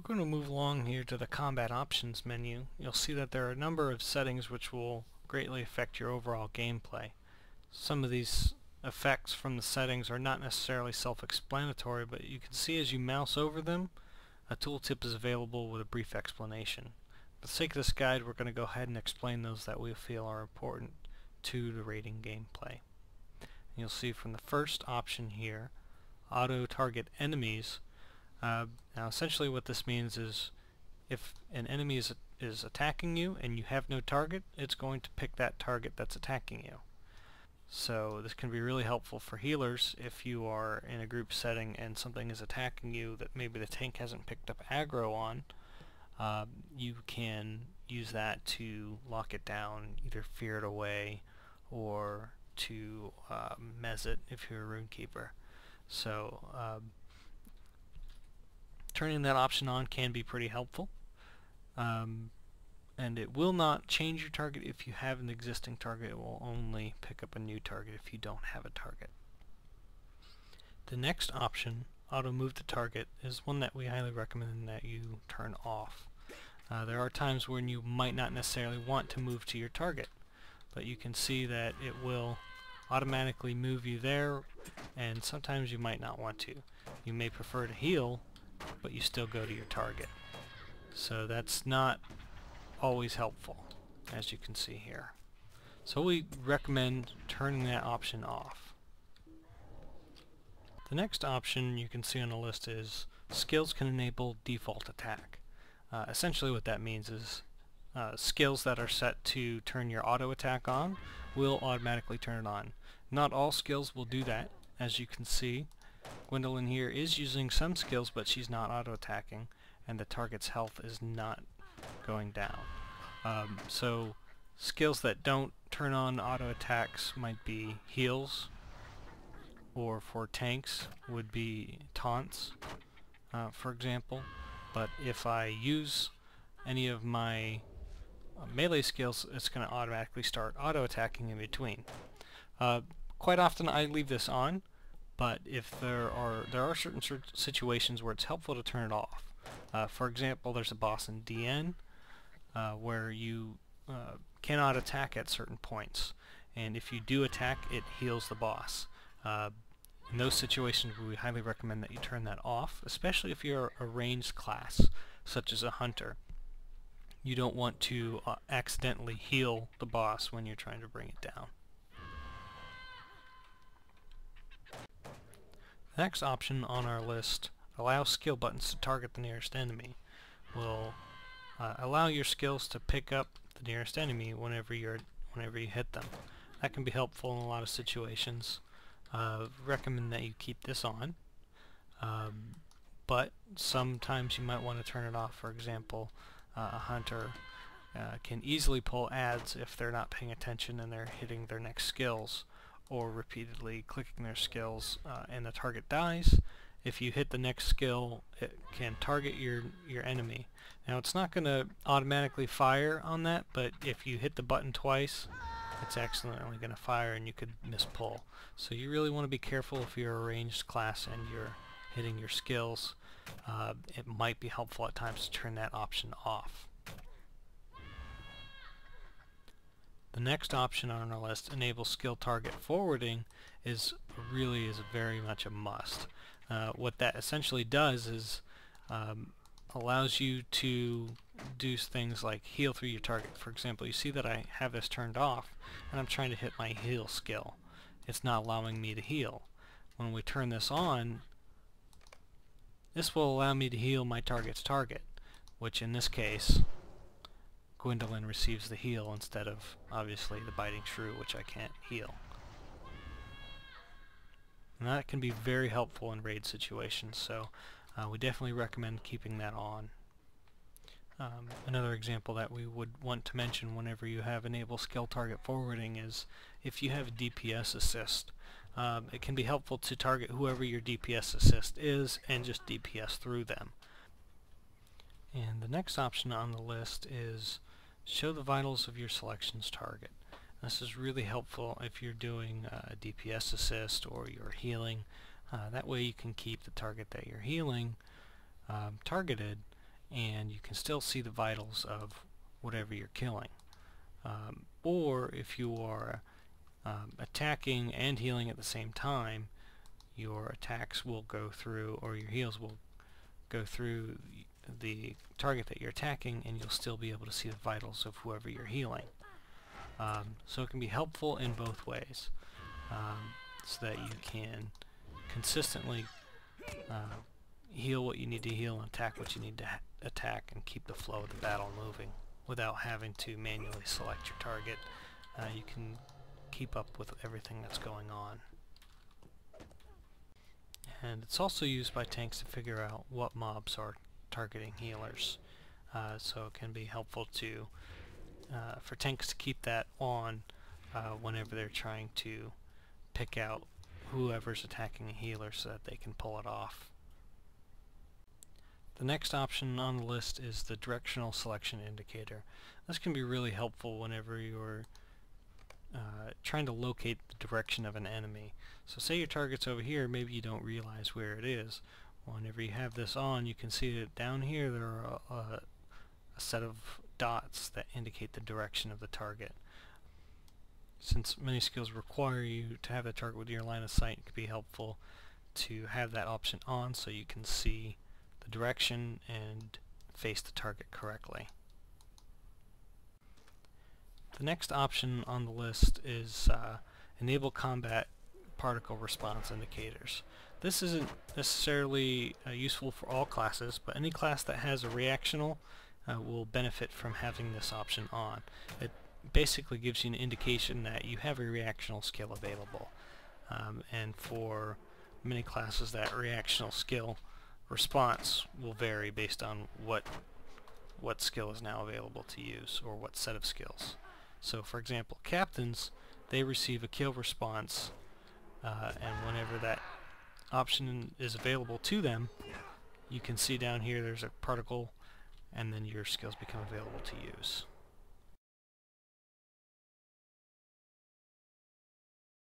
We're going to move along here to the Combat Options menu. You'll see that there are a number of settings which will greatly affect your overall gameplay. Some of these effects from the settings are not necessarily self-explanatory, but you can see as you mouse over them, a tooltip is available with a brief explanation. For the sake of this guide, we're going to go ahead and explain those that we feel are important to the raiding gameplay. You'll see from the first option here, Auto Target Enemies. Now essentially what this means is if an enemy is attacking you and you have no target, it's going to pick that target that's attacking you. So this can be really helpful for healers if you are in a group setting and something is attacking you that maybe the tank hasn't picked up aggro on. You can use that to lock it down, either fear it away or to mez it if you're a runekeeper. So turning that option on can be pretty helpful, and it will not change your target if you have an existing target. It will only pick up a new target if you don't have a target. The next option, Auto Move the Target, is one that we highly recommend that you turn off. There are times when you might not necessarily want to move to your target, but you can see that it will automatically move you there, and sometimes you might not want to. You may prefer to heal, but you still go to your target. So that's not always helpful, as you can see here. So we recommend turning that option off. The next option you can see on the list is Skills can enable default attack. Essentially what that means is skills that are set to turn your auto attack on will automatically turn it on. Not all skills will do that. As you can see, Gwendolyn here is using some skills, but she's not auto attacking, and the target's health is not going down. So skills that don't turn on auto attacks might be heals, or for tanks would be taunts, for example. But if I use any of my melee skills, it's going to automatically start auto attacking in between. Quite often I leave this on, but if there are certain situations where it's helpful to turn it off. For example, there's a boss in DN where you cannot attack at certain points, and if you do attack, it heals the boss. In those situations, we highly recommend that you turn that off, especially if you're a ranged class, such as a hunter. You don't want to accidentally heal the boss when you're trying to bring it down. The next option on our list, Allow Skill Buttons to Target the Nearest Enemy, will allow your skills to pick up the nearest enemy whenever you hit them. That can be helpful in a lot of situations. Recommend that you keep this on, but sometimes you might want to turn it off. For example, a hunter can easily pull ads if they're not paying attention and they're hitting their next skills, or repeatedly clicking their skills and the target dies. If you hit the next skill, it can target your enemy. Now it's not going to automatically fire on that, but if you hit the button twice, it's accidentally going to fire and you could miss pull. So you really want to be careful if you're a ranged class and you're hitting your skills. It might be helpful at times to turn that option off. The next option on our list, Enable Skill Target Forwarding, is very much a must. What that essentially does is allows you to do things like heal through your target. For example, you see that I have this turned off and I'm trying to hit my heal skill. It's not allowing me to heal. When we turn this on, this will allow me to heal my target's target, which in this case Gwendolyn receives the heal instead of obviously the Biting Shrew, which I can't heal. And that can be very helpful in raid situations, so we definitely recommend keeping that on. Another example that we would want to mention whenever you have Enable Skill Target Forwarding is if you have a DPS assist. It can be helpful to target whoever your DPS assist is and just DPS through them. And the next option on the list is Show the Vitals of your selection's target. This is really helpful if you're doing a DPS assist or you're healing. That way you can keep the target that you're healing targeted, and you can still see the vitals of whatever you're killing. Or if you are attacking and healing at the same time, your attacks will go through, or your heals will go through the target that you're attacking, and you'll still be able to see the vitals of whoever you're healing. So it can be helpful in both ways, so that you can consistently heal what you need to heal and attack what you need to attack, and keep the flow of the battle moving without having to manually select your target. You can keep up with everything that's going on. And it's also used by tanks to figure out what mobs are targeting healers. So it can be helpful to for tanks to keep that on whenever they're trying to pick out whoever's attacking a healer so that they can pull it off. The next option on the list is the directional selection indicator. This can be really helpful whenever you're trying to locate the direction of an enemy. So say your target's over here, maybe you don't realize where it is. Whenever you have this on, you can see that down here there are a set of dots that indicate the direction of the target. Since many skills require you to have the target within your line of sight, it can be helpful to have that option on so you can see the direction and face the target correctly. The next option on the list is Enable Combat Particle Response Indicators. This isn't necessarily useful for all classes, but any class that has a reactional will benefit from having this option on. It basically gives you an indication that you have a reactional skill available. And for many classes, that reactional skill response will vary based on what skill is now available to use, or what set of skills. So for example, captains, they receive a kill response, and whenever that option is available to them, you can see down here there's a particle, and then your skills become available to use.